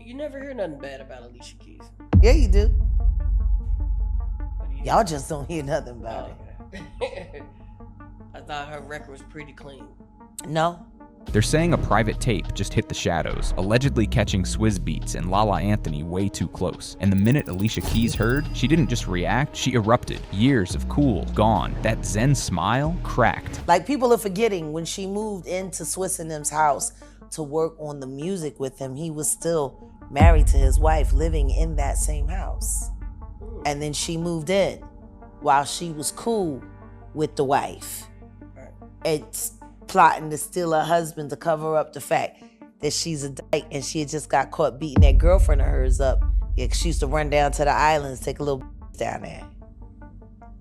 You never hear nothing bad about Alicia Keys. Yeah, you do. What do you Y'all just don't hear nothing about it. I thought her record was pretty clean. No. They're saying a private tape just hit the shadows, allegedly catching Swizz Beatz and Lala Anthony way too close. And the minute Alicia Keys heard, she didn't just react, she erupted. Years of cool gone. That zen smile cracked. Like, people are forgetting when she moved into Swizz and them's house to work on the music with him, he was still married to his wife, living in that same house. And then she moved in while she was cool with the wife. It's plotting to steal her husband to cover up the fact that she's a dyke and she had just got caught beating that girlfriend of hers up. Yeah, she used to run down to the islands, take a little down there.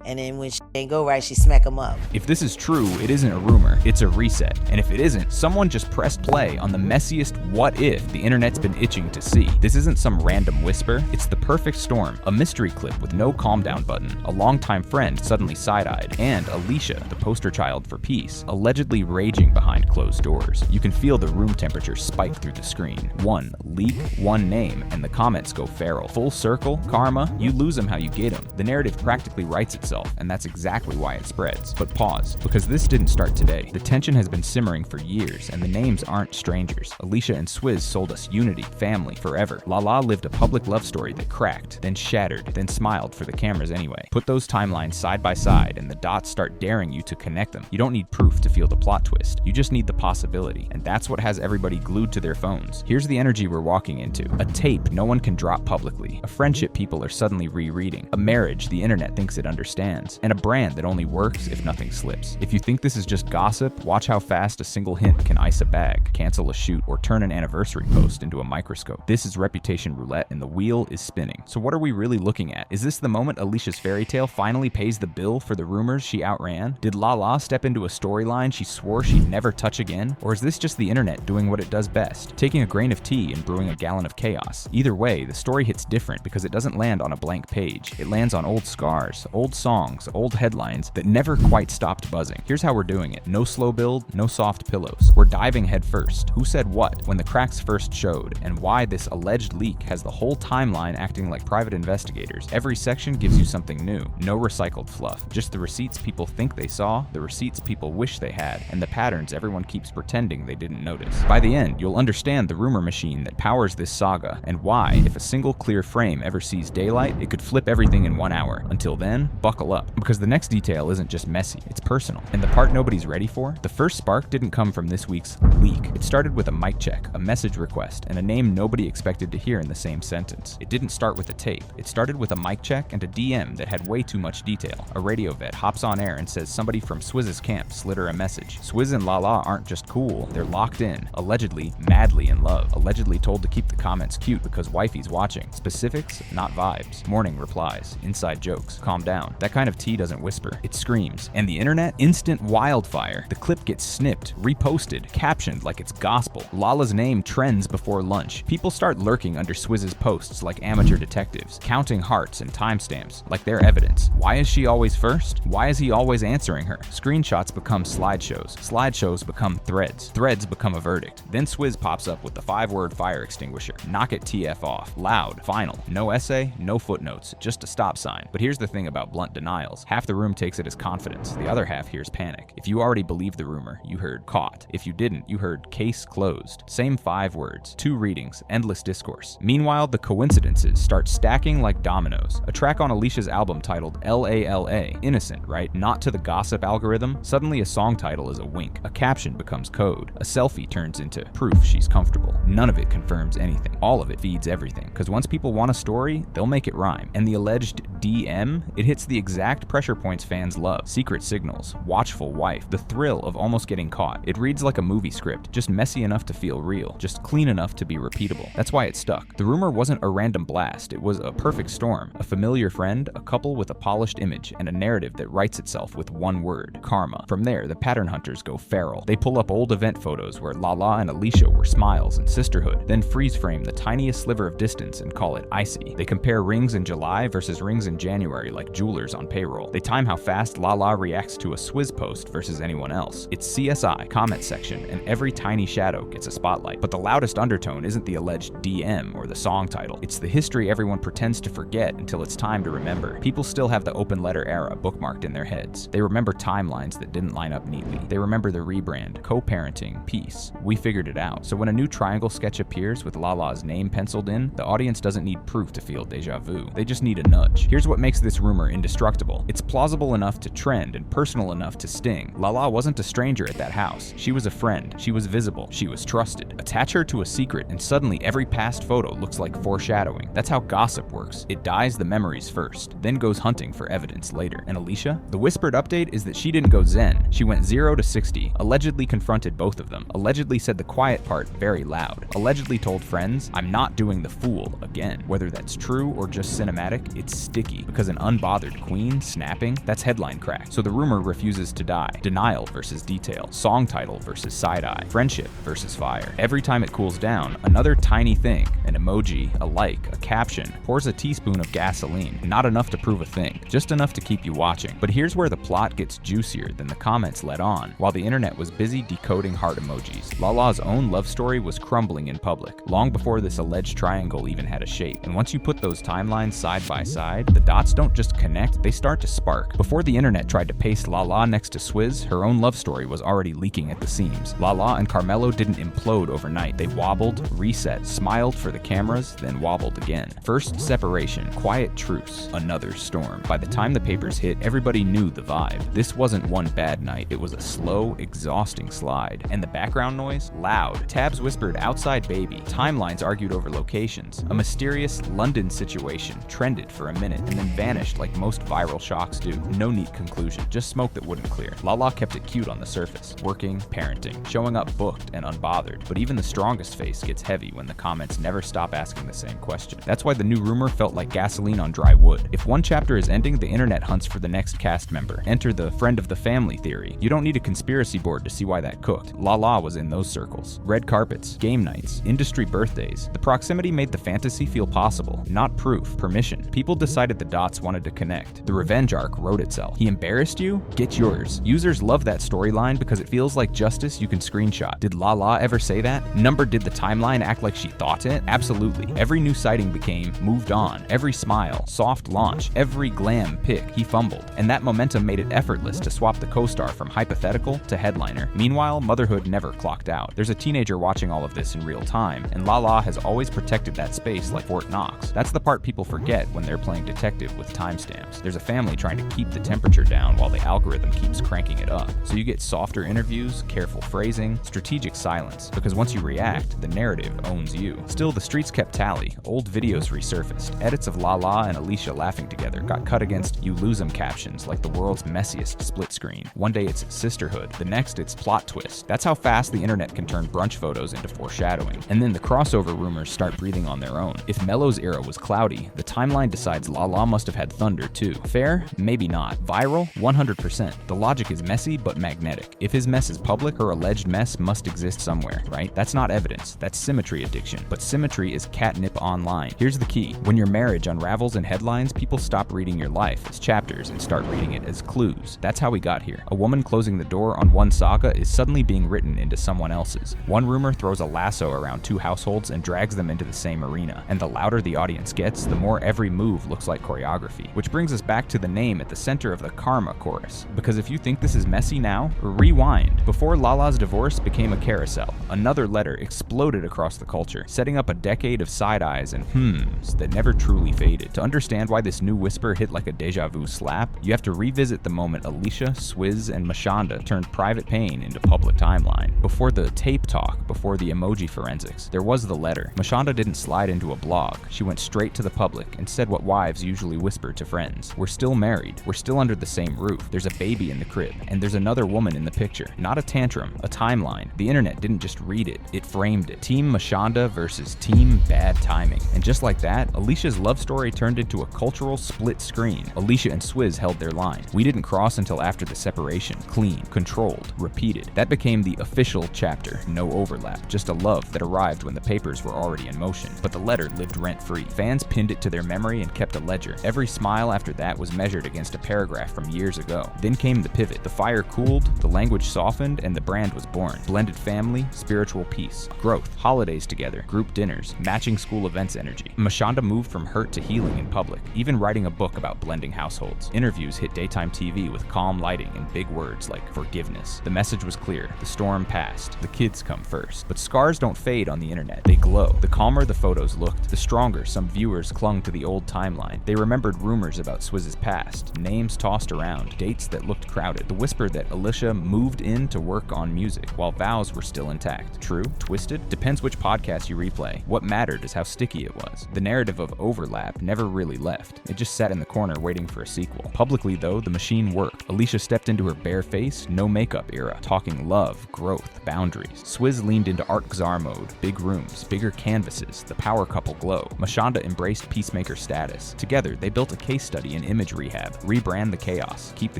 And then when she ain't go right, she smack him up. If this is true, it isn't a rumor, it's a reset. And if it isn't, someone just pressed play on the messiest what if the internet's been itching to see. This isn't some random whisper, it's the perfect storm, a mystery clip with no calm down button, a longtime friend suddenly side-eyed, and Alicia, the poster child for peace, allegedly raging behind closed doors. You can feel the room temperature spike through the screen. One leak, one name, and the comments go feral. Full circle, karma, you lose them how you get them. The narrative practically writes itself, and that's exactly why it spreads. But pause, because this didn't start today. The tension has been simmering for years, and the names aren't strangers. Alicia and Swizz sold us unity, family, forever. Lala lived a public love story that cracked, then shattered, then smiled for the cameras anyway. Put those timelines side by side, and the dots start daring you to connect them. You don't need proof to feel the plot twist. You just need the possibility, and that's what has everybody glued to their phones. Here's the energy we're walking into. A tape no one can drop publicly. A friendship people are suddenly rereading. A marriage the internet thinks it understands. And a brand that only works if nothing slips. If you think this is just gossip, watch how fast a single hint can ice a bag, cancel a shoot, or turn an anniversary post into a microscope. This is reputation roulette, and the wheel is spinning. So what are we really looking at? Is this the moment Alicia's fairy tale finally pays the bill for the rumors she outran? Did Lala step into a storyline she swore she'd never touch again? Or is this just the internet doing what it does best, taking a grain of tea and brewing a gallon of chaos? Either way, the story hits different because it doesn't land on a blank page. It lands on old scars, old songs, old headlines that never quite stopped buzzing. Here's how we're doing it. No slow build, no soft pillows. We're diving head first. Who said what when the cracks first showed, and why this alleged leak has the whole timeline acting like private investigators. Every section gives you something new. No recycled fluff. Just the receipts people think they saw, the receipts people wish they had, and the patterns everyone keeps pretending they didn't notice. By the end, you'll understand the rumor machine that powers this saga, and why, if a single clear frame ever sees daylight, it could flip everything in 1 hour. Until then, buckle up, because the next detail isn't just messy, it's personal. And the part nobody's ready for? The first spark didn't come from this week's leak. It started with a mic check, a message request, and a name nobody expected to hear in the same sentence. It didn't start with a tape. It started with a mic check and a DM that had way too much detail. A radio vet hops on air and says somebody from Swizz's camp slid her a message. Swizz and Lala aren't just cool, they're locked in, allegedly madly in love, allegedly told to keep the comments cute because wifey's watching. Specifics, not vibes. Morning replies, inside jokes, calm down. That kind of tea doesn't whisper, it screams. And the internet? Instant wildfire. The clip gets snipped, reposted, captioned like it's gospel. Lala's name trends before lunch. People start lurking under Swizz's posts like amateur detectives, counting hearts and timestamps like they're evidence. Why is she always first? Why is he always answering her? Screenshots become slideshows. Slideshows become threads. Threads become a verdict. Then Swizz pops up with the 5-word fire extinguisher. Knock it TF off. Loud. Final. No essay, no footnotes, just a stop sign. But here's the thing about blunt denials. Half the room takes it as confidence. The other half hears panic. If you already believed the rumor, you heard caught. If you didn't, you heard case closed. Same 5 words, 2 readings, endless discourse. Meanwhile, the coincidences start stacking like dominoes. A track on Alicia's album titled Lala. Innocent, right? Not to the gossip algorithm. Suddenly a song title is a wink. A caption becomes code. A selfie turns into proof she's comfortable. None of it confirms anything. All of it feeds everything. Because once people want a story, they'll make it rhyme. And the alleged DM, it hits the exact pressure points fans love. Secret signals, watchful wife, the thrill of almost getting caught. It reads like a movie script, just messy enough to feel real, just clean enough to be repeatable. That's why it stuck. The rumor wasn't a random blast, it was a perfect storm. A familiar friend, a couple with a polished image, and a narrative that writes itself with one word, karma. From there, the pattern hunters go feral. They pull up old event photos where Lala and Alicia were smiles and sisterhood, then freeze frame the tiniest sliver of distance and call it icy. They compare rings in July versus rings in January like jewelers on payroll. They time how fast Lala reacts to a Swizz post versus anyone else. It's CSI, comment section, and every tiny shadow gets a spotlight. But the loudest undertone isn't the alleged DM or the song title. It's the history everyone pretends to forget until it's time to remember. People still have the open letter era bookmarked in their heads. They remember timelines that didn't line up neatly. They remember the rebrand, co-parenting, peace. We figured it out. So when a new triangle sketch appears with Lala's name penciled in, the audience doesn't need proof to feel deja vu. They just need a nudge. Here's what makes this rumor indestructible. It's plausible enough to trend and personal enough to sting. Lala wasn't a stranger at that house. She was a friend. She was visible. She was trusted. Attach her to a secret and suddenly every past photo looks like foreshadowing. That's how gossip works. It dyes the memories first, then goes hunting for evidence later. And Alicia? The whispered update is that she didn't go zen. She went 0 to 60, allegedly confronted both of them, allegedly said the quiet part very loud, allegedly told friends, "I'm not doing the fool again." Whether that's true or just cinematic, it's sticky, because an unbothered queen snapping, that's headline crack. So the rumor refuses to die. Denial versus detail, song title versus side-eye, friendship versus fire. Every time it cools down, another tiny thing, an emoji, a like, a caption, pours a teaspoon of gasoline. Not enough to prove a thing, just enough to keep you watching. But here's where the plot gets juicier than the comments let on. While the internet was busy decoding heart emojis, Lala's own love story was crumbling in public, long before this alleged triangle even had a shape. And once you put those timelines side by side, the dots don't just connect, they start to spark. Before the internet tried to paste Lala next to Swizz, her own love story was already leaking at the seams. Lala and Carmelo didn't implode overnight. They wobbled, reset, smiled for the cameras, then wobbled again. First separation, quiet truce, another storm. By the time the papers hit, everybody knew the vibe. This wasn't one bad night, it was a slow, exhausting slide. And the background noise? Loud. Tabs whispered outside baby. Timelines argued over locations. A mysterious London situation trended for a minute and then vanished like most viral shocks do. No neat conclusion, just smoke that wouldn't clear. Lala kept it cute on the surface. Working, parenting, showing up booked and unbothered. But even the strongest face gets heavy when the comments never stop asking the same question. That's why the new rumor felt like gasoline on dry wood. If one chapter is ending, the internet hunts for the next cast member. Enter the friend of the family theory. You don't need a conspiracy board to see why that cooked. Lala was in those circles. Red carpets, game nights, industry birthdays. The proximity made the fantasy feel possible, not proof, permission. People decided the dots wanted to connect. The revenge arc wrote itself. He embarrassed you? Get yours. Users love that storyline because it feels like justice you can screenshot. Did Lala ever say that? Number, did the timeline act like she thought it? Absolutely. Every new sighting became moved on. Every smile, soft launch, every glam pic, he fumbled. And that momentum made it effortless to swap the co-star from hypothetical to headliner. Meanwhile, motherhood never clocked out. There's a teenager watching all of this in real time, and Lala has always protected that space like Fort Knox. That's the part people forget when they're playing detective with timestamps. There's a family trying to keep the temperature down while the algorithm keeps cranking it up. So you get softer interviews, careful phrasing, strategic silence, because once you react, the narrative owns you. Still, the streets kept tally. Old videos resurfaced. Edits of Lala and Alicia laughing together got cut against "you lose 'em" captions like the world's messiest split screen. One day it's sisterhood, the next it's plot twist. That's how fast the internet can turn brunch photos into foreshadowing. And then the crossover rumors start breathing on their own. If Mello's era was cloudy, the timeline decides Lala must have had thunder too. Fair? Maybe not. Viral? 100%. The logic is messy but magnetic. If his mess is public, her alleged mess must exist somewhere, right? That's not evidence. That's symmetry addiction. But symmetry is catnip online. Here's the key. When your marriage unravels in headlines, people stop reading your life as chapters and start reading it as clues. That's how we got here. A woman closing the door on one saga is suddenly being written into someone else's. One rumor throws a lasso around two households and drags them into the same arena. And the louder the audience gets, the more every move looks like choreography. Which brings us back to the name at the center of the karma chorus. Because if you think this is messy now, rewind. Before Lala's divorce became a carousel, another letter exploded across the culture, setting up a decade of side eyes and hmms that never truly faded. To understand why this new whisper hit like a deja vu slap, you have to revisit the moment Alicia, Swizz, and Mashonda turned private pain into public timeline. Before the tape talk, before the emoji forensics, there was the letter. Mashonda didn't slide into a blog. She went straight to the public and said what wives usually whisper to friends. We're still married. We're still under the same roof. There's a baby in the crib. And there's another woman in the picture. Not a tantrum, a timeline. The internet didn't just read it, it framed it. Team Mashonda versus Team Bad Timing. And just like that, Alicia's love story turned into a cultural split screen. Alicia and Swizz held their line. We didn't cross until after the separation. Clean, controlled, repeated. That became the official chapter. No overlap, just a love that arrived when the papers were already in motion. But the letter lived rent-free. Fans pinned it to their memory and kept a ledger. Every smile after that that was measured against a paragraph from years ago. Then came the pivot. The fire cooled, the language softened, and the brand was born. Blended family, spiritual peace, growth, holidays together, group dinners, matching school events energy. Mashonda moved from hurt to healing in public, even writing a book about blending households. Interviews hit daytime TV with calm lighting and big words like forgiveness. The message was clear. The storm passed. The kids come first. But scars don't fade on the internet. They glow. The calmer the photos looked, the stronger some viewers clung to the old timeline. They remembered rumors about Swizz's past, names tossed around, dates that looked crowded, the whisper that Alicia moved in to work on music while vows were still intact. True? Twisted? Depends which podcast you replay. What mattered is how sticky it was. The narrative of overlap never really left. It just sat in the corner waiting for a sequel. Publicly though, the machine worked. Alicia stepped into her bare face, no makeup era, talking love, growth, boundaries. Swizz leaned into Art Czar mode, big rooms, bigger canvases, the power couple glow. Mashonda embraced peacemaker status. Together, they built a case study in image rehab, rebrand the chaos, keep the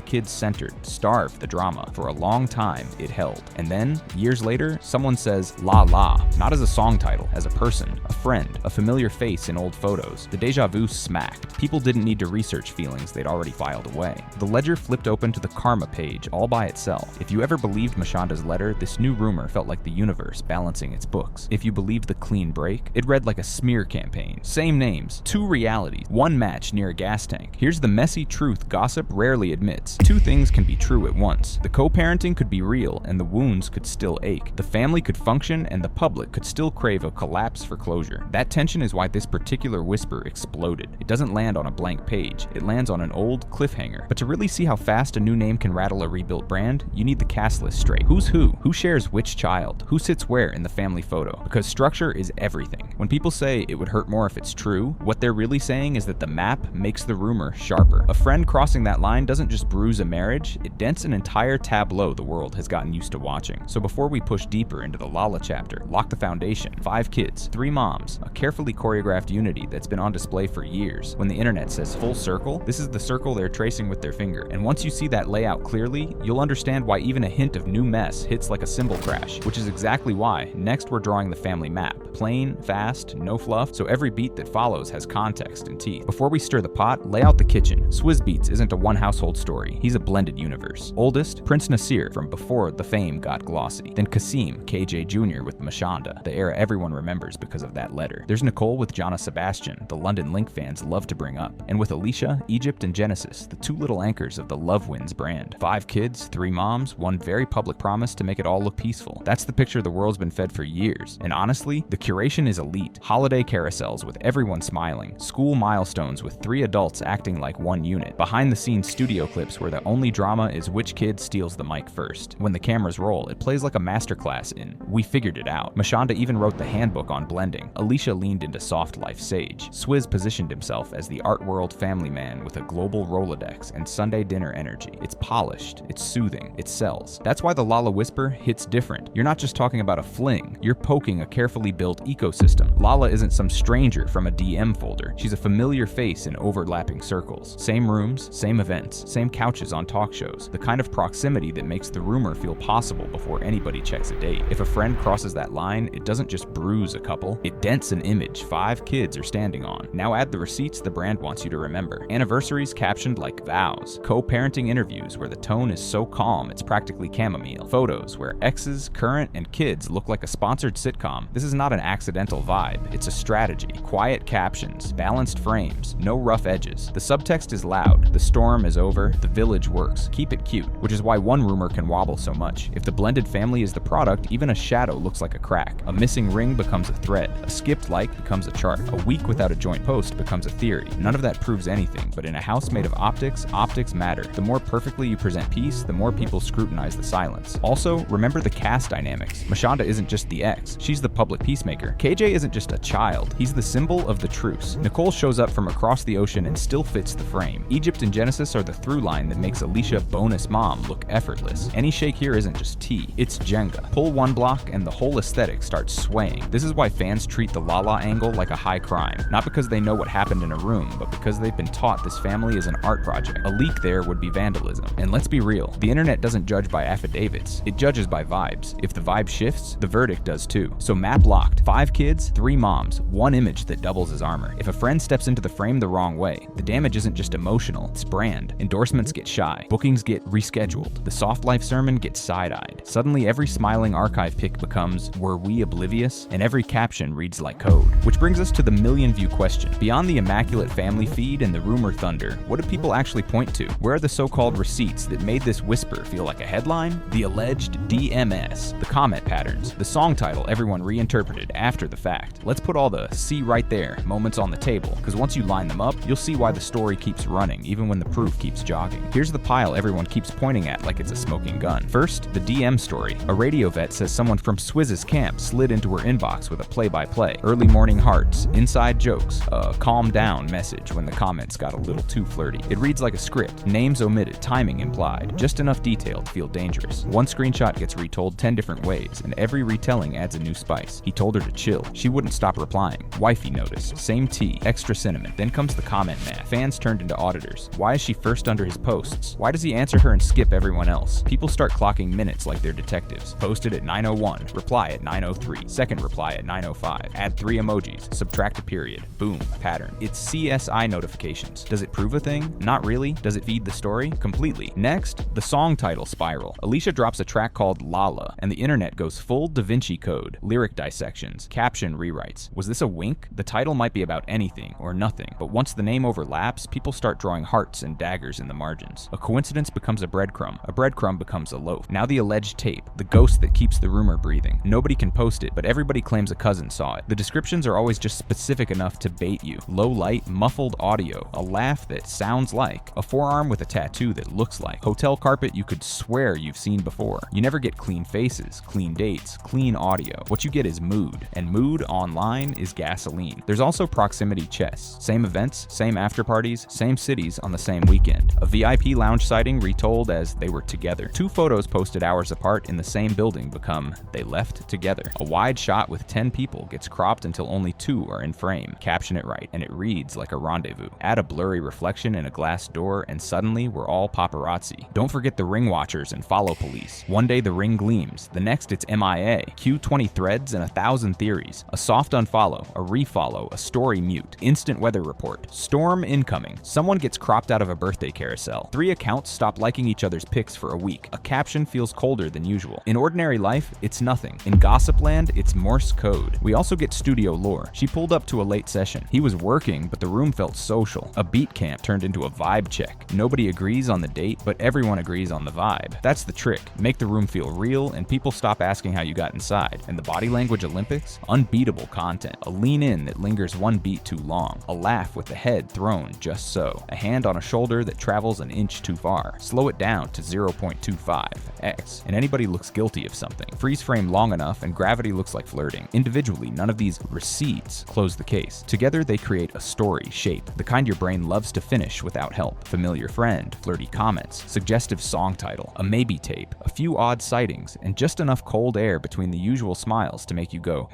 kids centered, starve the drama. For a long time, it held. And then, years later, someone says Lala, not as a song title, as a person, a friend, a familiar face in old photos. The deja vu smacked. People didn't need to research feelings they'd already filed away. The ledger flipped open to the karma page all by itself. If you ever believed Mashonda's letter, this new rumor felt like the universe balancing its books. If you believed the clean break, it read like a smear campaign. Same names, two realities, one match near a gas tank. Here's the messy truth gossip rarely admits. Two things can be true at once. The co-parenting could be real and the wounds could still ache. The family could function and the public could still crave a collapse for closure. That tension is why this particular whisper exploded. It doesn't land on a blank page. It lands on an old cliffhanger. But to really see how fast a new name can rattle a rebuilt brand, you need the cast list straight. Who's who? Who shares which child? Who sits where in the family photo? Because structure is everything. When people say it would hurt more if it's true, what they're really saying is that the map makes the rumor sharper. A friend crossing that line doesn't just bruise a marriage, it dents an entire tableau the world has gotten used to watching. So before we push deeper into the Lala chapter, lock the foundation. 5 kids, 3 moms, a carefully choreographed unity that's been on display for years. When the internet says full circle, this is the circle they're tracing with their finger. And once you see that layout clearly, you'll understand why even a hint of new mess hits like a cymbal crash, which is exactly why next we're drawing the family map. Plain, fast, no fluff, so every beat that follows has context and teeth. Before we stir the pot, lay out the kitchen. Swizz Beatz isn't a one household story. He's a blended universe. Oldest, Prince Nasir from before the fame got glossy. Then Kasim, KJ Jr. with Mashonda, the era everyone remembers because of that letter. There's Nicole with Jonna Sebastian, the London Link fans love to bring up. And with Alicia, Egypt, and Genesis, the 2 little anchors of the Love Wins brand. 5 kids, 3 moms, 1 very public promise to make it all look peaceful. That's the picture the world's been fed for years. And honestly, the curation is elite. Holiday carousels with everyone smiling. School milestones with 3 adults acting like one unit. Behind the scenes studio clips where the only drama is which kid steals the mic first. When the cameras roll, it plays like a masterclass in "We figured it out." Mashonda even wrote the handbook on blending. Alicia leaned into soft life sage. Swizz positioned himself as the art world family man with a global Rolodex and Sunday dinner energy. It's polished, it's soothing, it sells. That's why the Lala whisper hits different. You're not just talking about a fling, you're poking a carefully built ecosystem. Lala isn't some stranger from a DM folder. She's a familiar face in overlapping circles. Same rooms, same events, same couches on talk shows. The kind of proximity that makes the rumor feel possible before anybody checks a date. If a friend crosses that line, it doesn't just bruise a couple, it dents an image 5 kids are standing on. Now add the receipts the brand wants you to remember. Anniversaries captioned like vows. Co-parenting interviews where the tone is so calm it's practically chamomile. Photos where exes, current, and kids look like a sponsored sitcom. This is not an accidental vibe, it's a strategy. Quiet captions, balanced frames, no rough edges. The subtext is loud, the storm is over, the village works. Keep it cute, which is why one rumor can wobble so much. If the blended family is the product, even a shadow looks like a crack. A missing ring becomes a thread. A skipped like becomes a chart. A week without a joint post becomes a theory. None of that proves anything, but in a house made of optics, optics matter. The more perfectly you present peace, the more people scrutinize the silence. Also, remember the cast dynamics. Mashonda isn't just the ex, she's the public peacemaker. KJ isn't just a child, he's the symbol of the truce. Nicole shows up from across the ocean and still fits the frame. Egypt and Genesis are the through line that makes Alicia bonus mom look effortless. Any shake here isn't just tea, it's Jenga. Pull one block and the whole aesthetic starts swaying. This is why fans treat the Lala angle like a high crime. Not because they know what happened in a room, but because they've been taught this family is an art project. A leak there would be vandalism. And let's be real, the internet doesn't judge by affidavits, it judges by vibes. If the vibe shifts, the verdict does too. So map locked. 5 kids, 3 moms, 1 image that doubles as armor. If a friend steps into the frame the wrong way, the damage isn't just emotional, it's brand. Endorsements get shy. Bookings get rescheduled. The soft life sermon gets side-eyed. Suddenly, every smiling archive pic becomes, were we oblivious? And every caption reads like code. Which brings us to the million-view question. Beyond the immaculate family feed and the rumor thunder, what do people actually point to? Where are the so-called receipts that made this whisper feel like a headline? The alleged DMS, the comment patterns, the song title everyone reinterpreted after the fact. Let's put all the see right there moments on the table, because once you line them up, you'll see why the story keeps running, even when the proof keeps jogging. Here's the pile everyone keeps pointing at like it's a smoking gun. First, the DM story. A radio vet says someone from Swizz's camp slid into her inbox with a play-by-play. Early morning hearts, inside jokes, a calm down message when the comments got a little too flirty. It reads like a script, names omitted, timing implied, just enough detail to feel dangerous. One screenshot gets retold 10 different ways, and every retelling adds a new spice. He told her to chill. She wouldn't stop replying. Wifey noticed. Same tea, extra cinnamon. Then comes the comment math. Fans turned into auditors. Why is she first under his posts? Why does he answer her and skip everyone else? People start clocking minutes like they're detectives. Posted at 9:01, reply at 9:03, second reply at 9:05. Add 3 emojis, subtract a period. Boom, pattern. It's CSI notifications. Does it prove a thing? Not really. Does it feed the story? Completely. Next, the song title spiral. Alicia drops a track called Lala, and the internet goes full Da Vinci Code. Lyric dissections, caption rewrites. Was this a wink? The title might be about anything or nothing, but once the name overlaps, people start drawing hearts and daggers in the margins. A coincidence becomes a breadcrumb becomes a loaf. Now the alleged tape, the ghost that keeps the rumor breathing. Nobody can post it, but everybody claims a cousin saw it. The descriptions are always just specific enough to bait you. Low light, muffled audio, a laugh that sounds like, a forearm with a tattoo that looks like, hotel carpet you could swear you've seen before. You never get clean faces, clean dates, clean audio. What you get is mood, and mood online is gasoline. There's also proximity chess. Same events, same after parties, same cities on the same weekend. A VIP lounge sighting retold as they were together. 2 photos posted hours apart in the same building become they left together. A wide shot with 10 people gets cropped until only 2 are in frame. Caption it right, and it reads like a rendezvous. Add a blurry reflection in a glass door, and suddenly we're all paparazzi. Don't forget the ring watchers and follow police. One day the ring gleams, the next it's MIA. Cue 20 threads and 1,000 theories. A soft unfollow, a refollow, a story mute. Instant weather report. Storm incoming. Someone gets cropped out of a birthday carousel. 3 accounts stop liking each other's pics for a week. A caption feels colder than usual. In ordinary life, it's nothing. In gossip land, it's Morse code. We also get studio lore. She pulled up to a late session. He was working, but the room felt social. A beat camp turned into a vibe check. Nobody agrees on the date, but everyone agrees on the vibe. That's the trick. Make the room feel real, and people stop asking how you got inside. And the body language Olympics? Unbeatable content. A lean in that lingers 1 beat too long. A laugh with the head thrown just so. A hand on a shoulder that travels an inch too far. Slow it down to 0.25x, and anybody looks guilty of something. Freeze frame long enough, and gravity looks like flirting. Individually, none of these receipts close the case. Together, they create a story shape, the kind your brain loves to finish without help. Familiar friend, flirty comments, suggestive song title, a maybe tape, a few odd sightings, and just enough cold air between the usual smiles to make you go,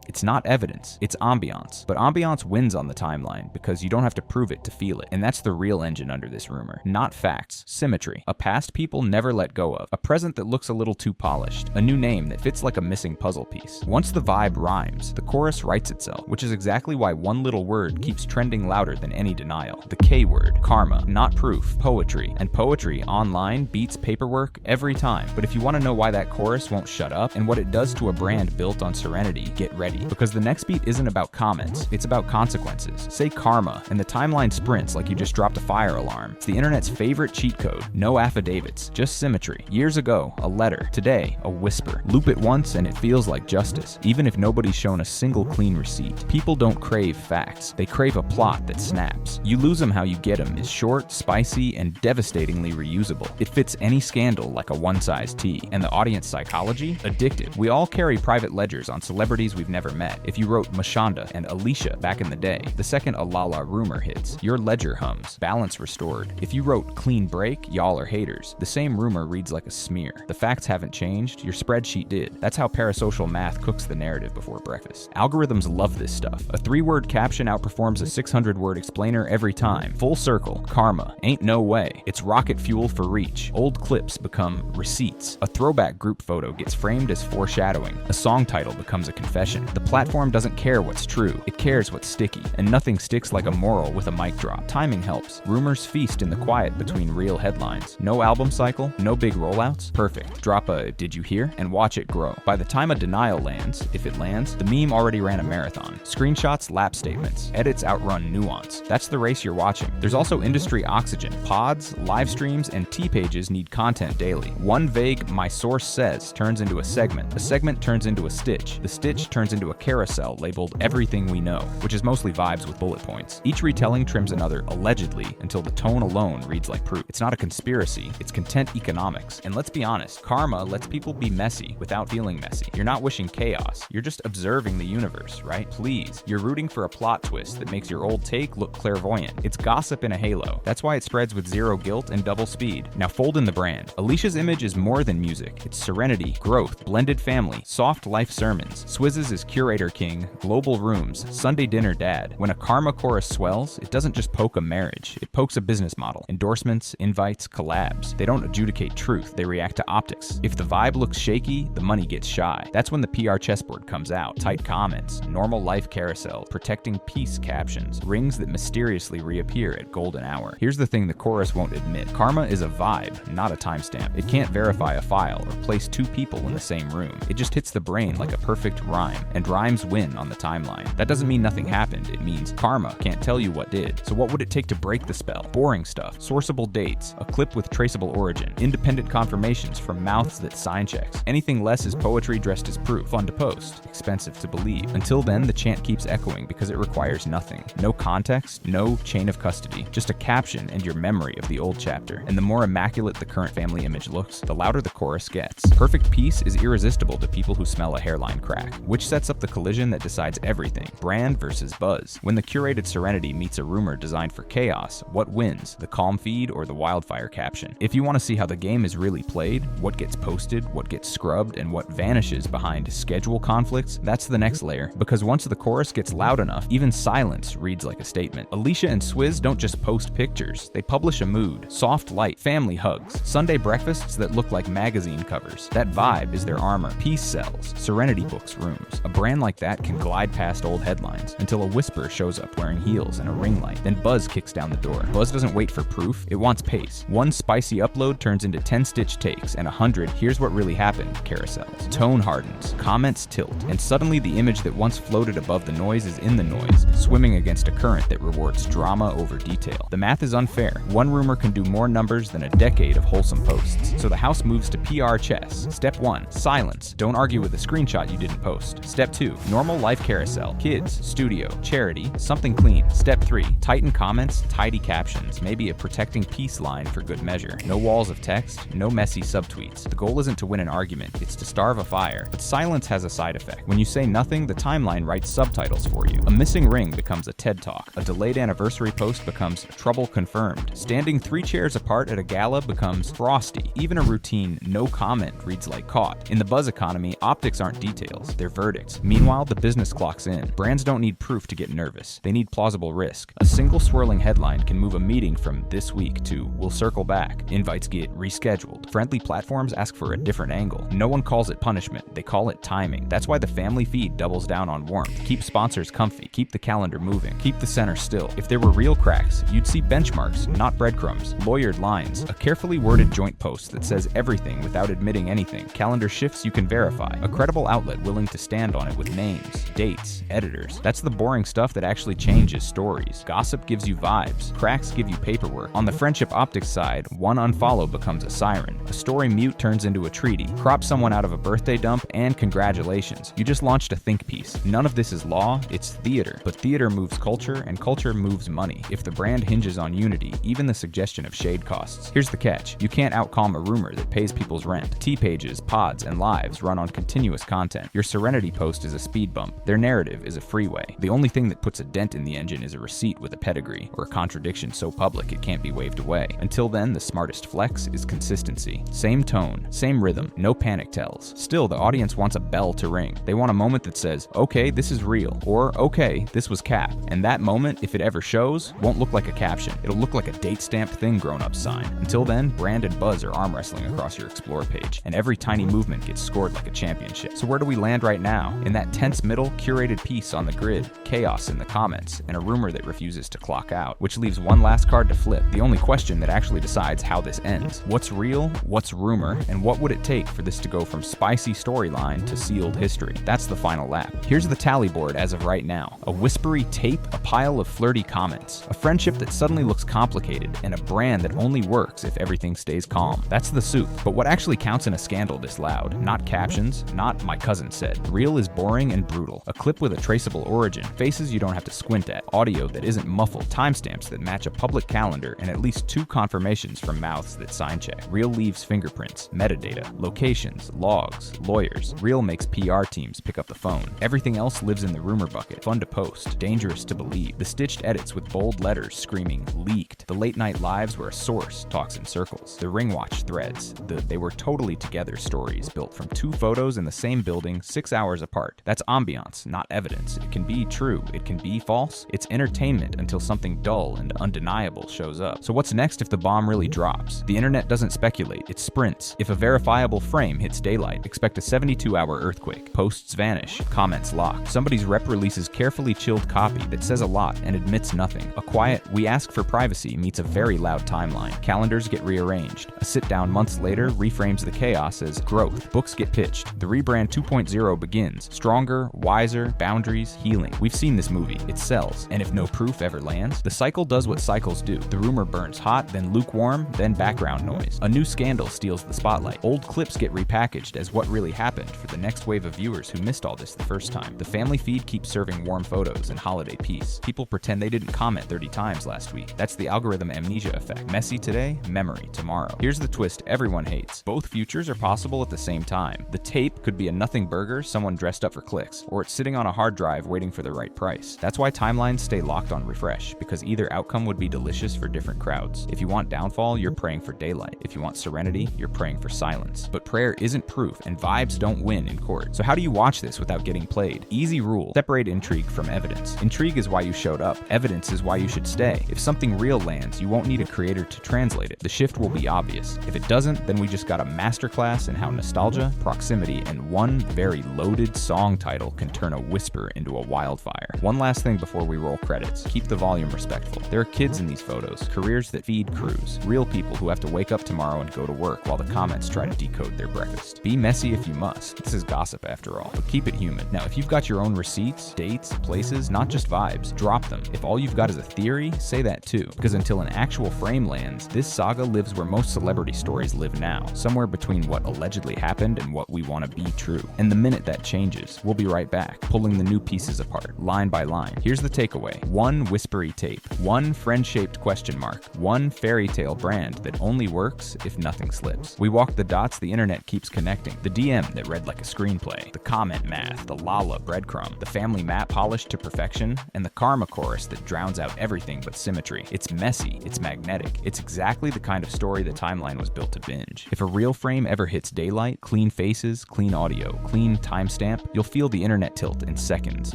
It's not evidence, it's ambiance. But ambiance wins on the timeline because you don't have to prove it to feel it. And that's the real engine under this rumor. Not facts, symmetry. A past people never let go of. A present that looks a little too polished. A new name that fits like a missing puzzle piece. Once the vibe rhymes, the chorus writes itself, which is exactly why one little word keeps trending louder than any denial. The K word, karma, not proof, poetry. And poetry online beats paperwork every time. But if you want to know why that chorus won't shut up and what it does to a brand built on serenity, get ready. Because the next beat isn't about comments, it's about consequences. Say karma, and the timeline sprints like you just dropped a fire alarm. It's the internet's favorite cheat code. No affidavits, just symmetry. Years ago, a letter. Today, a whisper. Loop it once and it feels like justice, even if nobody's shown a single clean receipt. People don't crave facts, they crave a plot that snaps. You lose them how you get them is short, spicy, and devastatingly reusable. It fits any scandal like a one-size-tee. And the audience psychology? Addictive. We all carry private ledgers on celebrities we've never met. If you wrote Mashonda and Alicia back in the day, the second a Lala rumor hits, your ledger hums, balance restored. If you wrote clean break, y'all are haters. The same rumor reads like a smear. The facts haven't changed, your spreadsheet did. That's how parasocial math cooks the narrative before breakfast. Algorithms love this stuff. A 3-word caption outperforms a 600-word explainer every time. Full circle, karma, ain't no way. It's rocket fuel for reach. Old clips become receipts. A throwback group photo gets framed as foreshadowing. A song title becomes a confession. The platform doesn't care what's true, it cares what's sticky. And nothing sticks like a moral with a mic drop. Timing helps. Rumors feast in the quiet between real headlines. No album cycle, no big rollouts. Perfect. Drop a "did you hear?" and watch it grow. By the time a denial lands, if it lands, the meme already ran a marathon. Screenshots lap statements. Edits outrun nuance. That's the race you're watching. There's also industry oxygen. Pods, live streams, and T-pages need content daily. One vague "my source says" turns into a segment turns into a stitch, the stitch turns into a carousel labeled "everything we know," which is mostly vibes with bullet points. Each retelling trims another "allegedly" until the tone alone reads like proof. It's not a conspiracy, it's content economics. And let's be honest, karma lets people be messy without feeling messy. You're not wishing chaos, you're just observing the universe, right? Please, you're rooting for a plot twist that makes your old take look clairvoyant. It's gossip in a halo. That's why it spreads with zero guilt and double speed. Now fold in the brand. Alicia's image is more than music. It's serenity, growth, blended family, soft life sermons. Swizz's is curator king, global rooms, Sunday dinner dad. When a karma chorus swells, it doesn't just poke a marriage, it pokes a business model. Endorsements, invites, collabs. They don't adjudicate truth, they react to optics. If the vibe looks shaky, the money gets shy. That's when the PR chessboard comes out. Tight comments, normal life carousel, protecting peace captions, rings that mysteriously reappear at golden hour. Here's the thing the chorus won't admit. Karma is a vibe, not a timestamp. It can't verify a file or place two people in the same room. It just hits the brain like a perfect rhyme, and rhymes win on the timeline. That doesn't mean nothing happened, it means karma can't tell you what did. So what would it take to break the spell? Boring stuff, sourceable dates, a clip with traceable origin, independent confirmations from mouths that sign checks. Anything less is poetry dressed as proof. Fun to post, expensive to believe. Until then, the chant keeps echoing because it requires nothing. No context, no chain of custody, just a caption and your memory of the old chapter. And the more immaculate the current family image looks, the louder the chorus gets. Perfect peace is irresistible to people who smell a hairline crack, which sets up the collision that decides everything, brand versus buzz. When the curated serenity meets a rumor designed for chaos, what wins, the calm feed or the wildfire caption? If you want to see how the game is really played, what gets posted, what gets scrubbed, and what vanishes behind schedule conflicts, that's the next layer, because once the chorus gets loud enough, even silence reads like a statement. Alicia and Swizz don't just post pictures, they publish a mood, soft light, family hugs, Sunday breakfasts that look like magazine covers. That vibe is their armor. Peace sells, serenity books rooms. A brand like that can glide past old headlines until a whisper shows up wearing heels and a ring light. Then buzz kicks down the door. Buzz doesn't wait for proof, it wants pace. One spicy upload turns into 10 stitch takes and 100 "here's what really happened" carousels. Tone hardens, comments tilt, and suddenly the image that once floated above the noise is in the noise, swimming against a current that rewards drama over detail. The math is unfair. One rumor can do more numbers than a decade of wholesome posts. So the house moves to PR chess. Step 1, silence. Don't argue with a screenshot you didn't post. Step 2, normal life carousel. Kids, studio, charity, something clean. Step 3, tighten comments, tidy captions, maybe a protecting peace line for good measure. No walls of text, no messy subtweets. The goal isn't to win an argument, it's to starve a fire. But silence has a side effect. When you say nothing, the timeline writes subtitles for you. A missing ring becomes a TED Talk. A delayed anniversary post becomes trouble confirmed. Standing 3 chairs apart at a gala becomes frosty. Even a routine no comment reads like caught. In the buzz economy, optics aren't details, they're verdicts. Meanwhile, the business clocks in. Brands don't need proof to get nervous. They need plausible risk. A single swirling headline can move a meeting from "this week" to "we'll circle back." Invites get rescheduled. Friendly platforms ask for a different angle. No one calls it punishment, they call it timing. That's why the family feed doubles down on warmth. Keep sponsors comfy, keep the calendar moving, keep the center still. If there were real cracks, you'd see benchmarks, not breadcrumbs. Lawyered lines, a carefully worded joint post that says everything without admitting anything. Calendar shifts you can verify. A credible outlet willing to stand on it with names, dates, editors. That's the boring stuff that actually changes stories. Gossip gives you vibes. Cracks give you paperwork. On the friendship optics side, one unfollow becomes a siren. A story mute turns into a treaty. Crop someone out of a birthday dump and congratulations. You just launched a think piece. None of this is law, it's theater. But theater moves culture and culture moves money. If the brand hinges on unity, even the suggestion of shade costs. Here's the catch. You can't outcalm a rumor that pays people's rent. T-pages, pods, and lives run on continuous content. Your Serenity post is a speed bump. Their narrative is a freeway. The only thing that puts a dent in the engine is a receipt with a pedigree, or a contradiction so public it can't be waved away. Until then, the smartest flex is consistency. Same tone, same rhythm, no panic tells. Still, the audience wants a bell to ring. They want a moment that says, okay, this is real, or okay, this was cap. And that moment, if it ever shows, won't look like a caption. It'll look like a date-stamped thing grown-up sign. Until then, brand and buzz are arm wrestling across your Explore page, and every tiny movement gets scored like a championship. So where do we land right now? In that tense middle, curated piece on the grid, chaos in the comments, and a rumor that refuses refuses to clock out, which leaves one last card to flip, the only question that actually decides how this ends. What's real, what's rumor, and what would it take for this to go from spicy storyline to sealed history? That's the final lap. Here's the tally board as of right now. A whispery tape, a pile of flirty comments, a friendship that suddenly looks complicated, and a brand that only works if everything stays calm. That's the soup. But what actually counts in a scandal this loud? Not captions, not "my cousin said." Real is boring and brutal. A clip with a traceable origin, faces you don't have to squint at, audio that isn't muffled, timestamps that match a public calendar, and at least 2 confirmations from mouths that sign check. Real leaves fingerprints, metadata, locations, logs, lawyers. Real makes PR teams pick up the phone. Everything else lives in the rumor bucket. Fun to post, dangerous to believe. The stitched edits with bold letters screaming "leaked." The late night lives where a source talks in circles. The ring watch threads. The "they were totally together" stories built from 2 photos in the same building 6 hours apart. That's ambiance, not evidence. It can be true, it can be false. It's entertainment until something dull and undeniable shows up. So what's next if the bomb really drops? The internet doesn't speculate, it sprints. If a verifiable frame hits daylight, expect a 72-hour earthquake. Posts vanish, comments lock. Somebody's rep releases carefully chilled copy that says a lot and admits nothing. A quiet "we ask for privacy" meets a very loud timeline. Calendars get rearranged. A sit-down months later reframes the chaos as growth. Books get pitched. The rebrand 2.0 begins. Stronger, wiser, boundaries, healing. We've seen this movie. It sells. And if no proof ever lands, the cycle does what cycles do. The rumor burns hot, then lukewarm, then background noise. A new scandal steals the spotlight. Old clips get repackaged as what really happened for the next wave of viewers who missed all this the first time. The family feed keeps serving warm photos and holiday peace. People pretend they didn't comment 30 times last week. That's the algorithm amnesia effect. Messy today, memory tomorrow. Here's the twist everyone hates. Both futures are possible at the same time. The tape could be a nothing burger someone dressed up for clicks, or it's sitting on a hard drive waiting for the right price. That's why timelines stay locked on refresh, because either outcome would be delicious for different crowds. If you want downfall, you're praying for daylight. If you want serenity, you're praying for silence. But prayer isn't proof, and vibes don't win in court. So how do you watch this without getting played? Easy rule: separate intrigue from evidence. Intrigue is why you showed up. Evidence is why you should stay. If something real lands, you won't need a creator to translate it. The shift will be obvious. If it doesn't, then we just got a masterclass in how nostalgia, proximity, and one very loaded song title can turn a whisper into a wildfire. One last thing before we roll credits. Keep the volume respectful. There are kids in these photos, careers that feed crews, real people who have to wake up tomorrow and go to work while the comments try to decode their breakfast. Be messy if you must. This is gossip after all, but keep it human. Now, if you've got your own receipts, dates, places, not just vibes, drop them. If all you've got is a theory, say that too. Because until an actual frame lands, this saga lives where most celebrity stories live now, somewhere between what allegedly happened and what we want to be true. And the minute that changes, we'll be right back, pulling the new pieces apart, line by line. Here's the takeaway. One whispery tape, one friend-shaped question mark, one fairy tale brand that only works if nothing slips. We walk the dots the internet keeps connecting. The DM that read like a screenplay, the comment math, the Lala breadcrumb, the family map polished to perfection, and the karma chorus that drowns out everything but symmetry. It's messy, it's magnetic, it's exactly the kind of story the timeline was built to binge. If a real frame ever hits daylight, clean faces, clean audio, clean timestamp, you'll feel the internet tilt in seconds.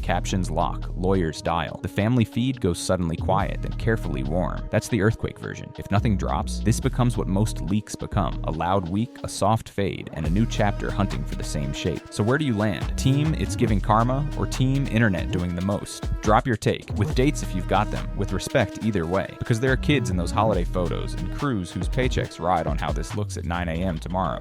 Captions lock, lawyers dial. The family feed goes suddenly quiet, then carefully warm. That's the earthquake version. If nothing drops, this becomes what most leaks become. A loud week, a soft fade, and a new chapter hunting for the same shape. So where do you land? Team It's Giving Karma, or team Internet doing the most? Drop your take, with dates if you've got them, with respect either way. Because there are kids in those holiday photos and crews whose paychecks ride on how this looks at 9 a.m. tomorrow.